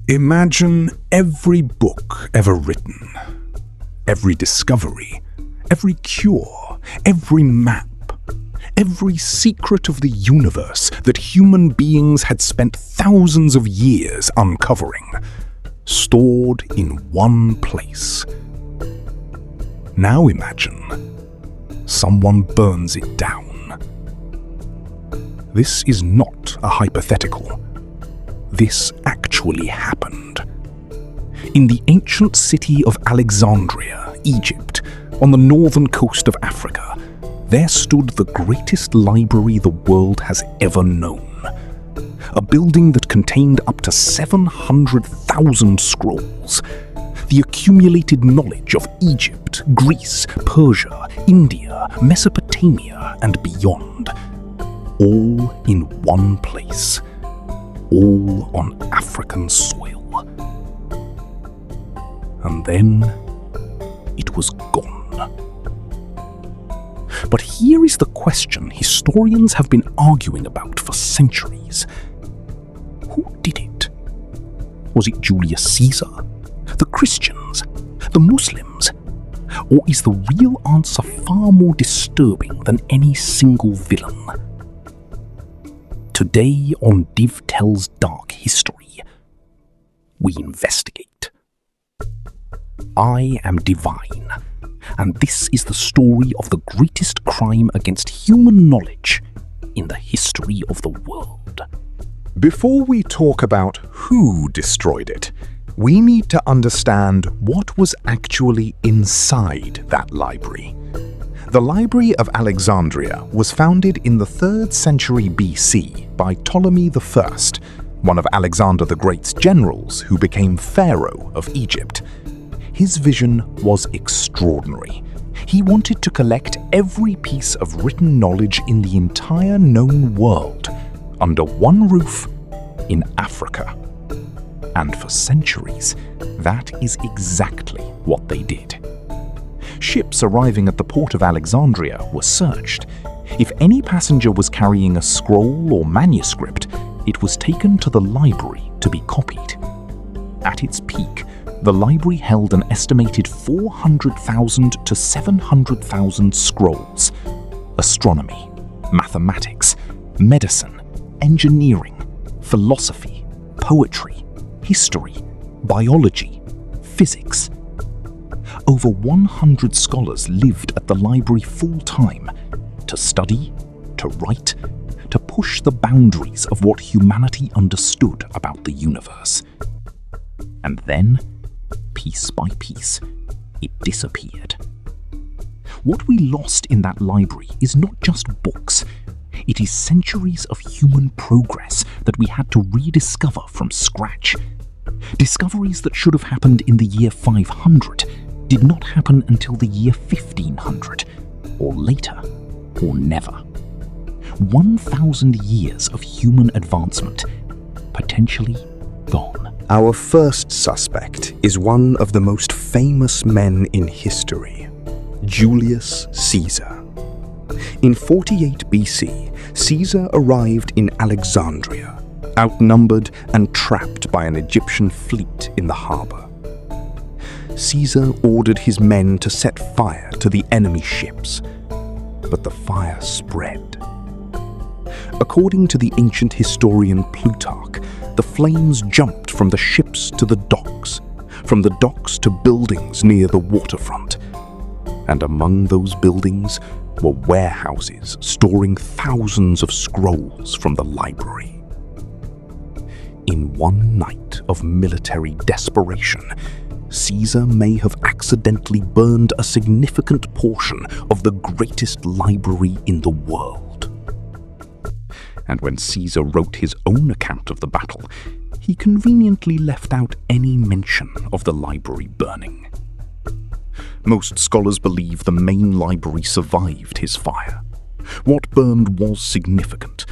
Imagine every book ever written, every discovery, every cure, every map, every secret of the universe that human beings had spent thousands of years uncovering, stored in one place. Now imagine someone burns it down. This is not a hypothetical. This actually happened. In the ancient city of Alexandria, Egypt, on the northern coast of Africa, there stood the greatest library the world has ever known. A building that contained up to 700,000 scrolls. The accumulated knowledge of Egypt, Greece, Persia, India, Mesopotamia, and beyond. All in one place. All on African soil. And then it was gone. But here is the question historians have been arguing about for centuries. Who did it? Was it Julius Caesar? The Christians? The Muslims? Or is the real answer far more disturbing than any single villain? Today on Div Tells Dark History, we investigate. I am Divine, and this is the story of the greatest crime against human knowledge in the history of the world. Before we talk about who destroyed it, we need to understand what was actually inside that library. The Library of Alexandria was founded in the 3rd century BC by Ptolemy I, one of Alexander the Great's generals who became pharaoh of Egypt. His vision was extraordinary. He wanted to collect every piece of written knowledge in the entire known world under one roof in Africa. And for centuries, that is exactly what they did. Ships arriving at the port of Alexandria were searched. If any passenger was carrying a scroll or manuscript, it was taken to the library to be copied. At its peak, the library held an estimated 400,000 to 700,000 scrolls. Astronomy, mathematics, medicine, engineering, philosophy, poetry, history, biology, physics. Over 100 scholars lived at the library full-time to study, to write, to push the boundaries of what humanity understood about the universe. And then, piece by piece, it disappeared. What we lost in that library is not just books. It is centuries of human progress that we had to rediscover from scratch. Discoveries that should have happened in the year 500 did not happen until the year 1500, or later, or never. 1,000 years of human advancement, potentially gone. Our first suspect is one of the most famous men in history, Julius Caesar. In 48 BC, Caesar arrived in Alexandria, outnumbered and trapped by an Egyptian fleet in the harbor. Caesar ordered his men to set fire to the enemy ships, but the fire spread. According to the ancient historian Plutarch, the flames jumped from the ships to the docks, from the docks to buildings near the waterfront. And among those buildings were warehouses storing thousands of scrolls from the library. In one night of military desperation, Caesar may have accidentally burned a significant portion of the greatest library in the world. And when Caesar wrote his own account of the battle, he conveniently left out any mention of the library burning. Most scholars believe the main library survived his fire. What burned was significant,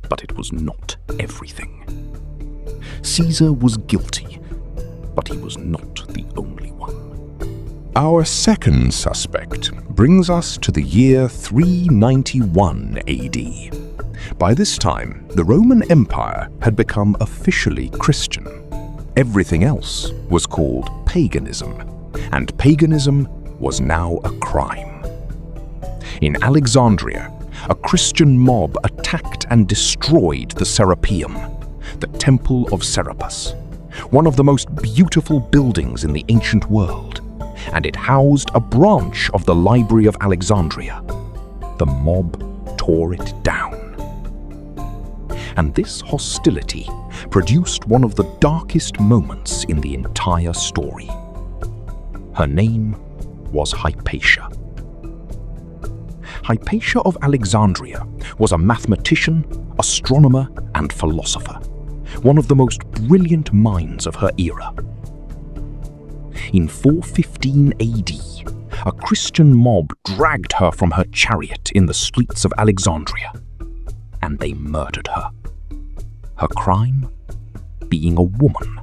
but it was not everything. Caesar was guilty, but he was not the only one. Our second suspect brings us to the year 391 AD. By this time, the Roman Empire had become officially Christian. Everything else was called paganism, and paganism was now a crime. In Alexandria, a Christian mob attacked and destroyed the Serapeum, the Temple of Serapis, one of the most beautiful buildings in the ancient world, and it housed a branch of the Library of Alexandria. The mob tore it down. And this hostility produced one of the darkest moments in the entire story. Her name was Hypatia. Hypatia of Alexandria was a mathematician, astronomer, and philosopher, one of the most brilliant minds of her era. In 415 AD, a Christian mob dragged her from her chariot in the streets of Alexandria, and they murdered her. Her crime? Being a woman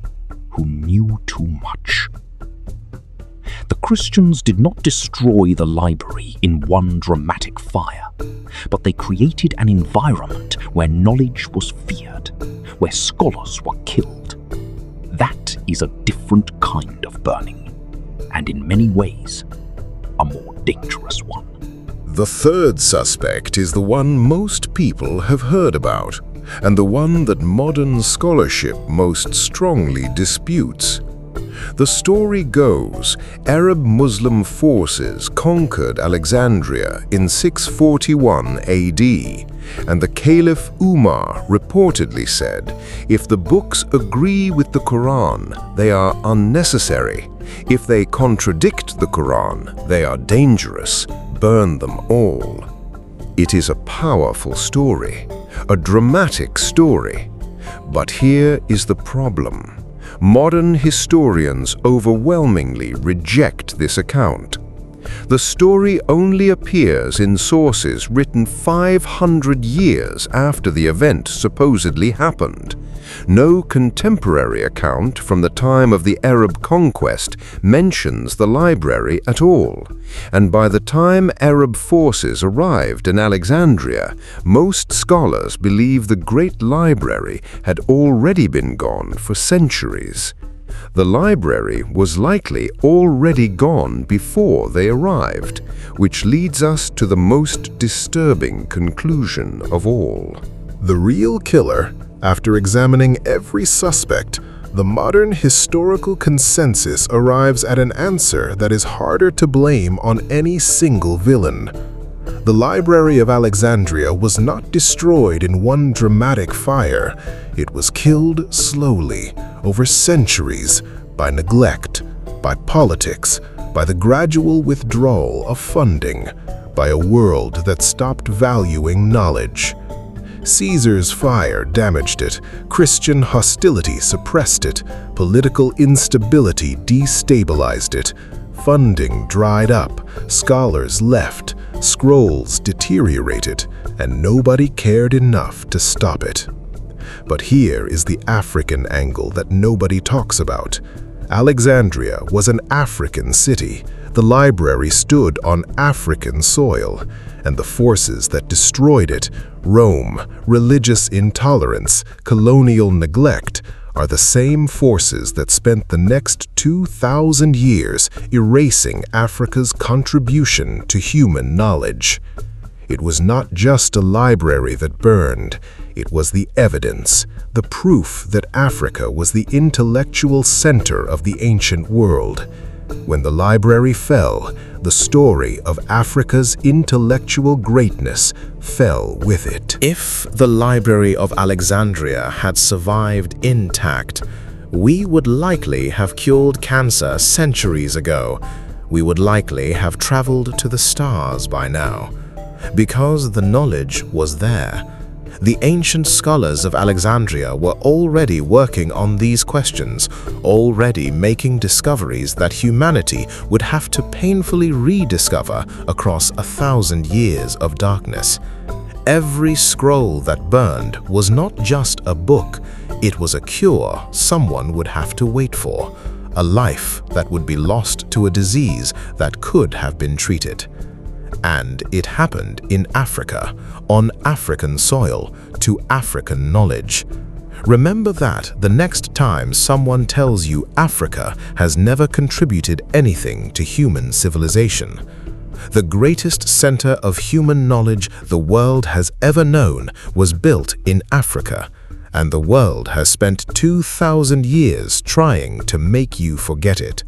who knew too much. The Christians did not destroy the library in one dramatic fire, but they created an environment where knowledge was feared, where scholars were killed. That is a different kind of burning, and in many ways, a more dangerous one. The third suspect is the one most people have heard about, and the one that modern scholarship most strongly disputes. The story goes, Arab Muslim forces conquered Alexandria in 641 AD, and the Caliph Umar reportedly said, if the books agree with the Quran, they are unnecessary. If they contradict the Quran, they are dangerous. Burn them all. It is a powerful story, a dramatic story. But here is the problem. Modern historians overwhelmingly reject this account. The story only appears in sources written 500 years after the event supposedly happened. No contemporary account from the time of the Arab conquest mentions the library at all, and by the time Arab forces arrived in Alexandria, most scholars believe the great library had already been gone for centuries. The library was likely already gone before they arrived, which leads us to the most disturbing conclusion of all. The real killer. After examining every suspect, the modern historical consensus arrives at an answer that is harder to blame on any single villain. The Library of Alexandria was not destroyed in one dramatic fire. It was killed slowly, over centuries, by neglect, by politics, by the gradual withdrawal of funding, by a world that stopped valuing knowledge. Caesar's fire damaged it, Christian hostility suppressed it, political instability destabilized it, funding dried up, scholars left, scrolls deteriorated, and nobody cared enough to stop it. But here is the African angle that nobody talks about. Alexandria was an African city. The library stood on African soil, and the forces that destroyed it, Rome, religious intolerance, colonial neglect, are the same forces that spent the next 2,000 years erasing Africa's contribution to human knowledge. It was not just a library that burned, it was the evidence, the proof that Africa was the intellectual center of the ancient world. When the library fell, the story of Africa's intellectual greatness fell with it. If the Library of Alexandria had survived intact, we would likely have cured cancer centuries ago. We would likely have traveled to the stars by now. Because the knowledge was there. The ancient scholars of Alexandria were already working on these questions, already making discoveries that humanity would have to painfully rediscover across 1,000 years of darkness. Every scroll that burned was not just a book, it was a cure someone would have to wait for, a life that would be lost to a disease that could have been treated. And it happened in Africa, on African soil, to African knowledge. Remember that the next time someone tells you Africa has never contributed anything to human civilization. The greatest center of human knowledge the world has ever known was built in Africa, and the world has spent 2,000 years trying to make you forget it.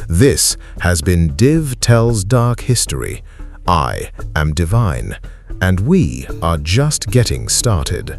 This has been Div Tells Dark History. I am Divine, and we are just getting started.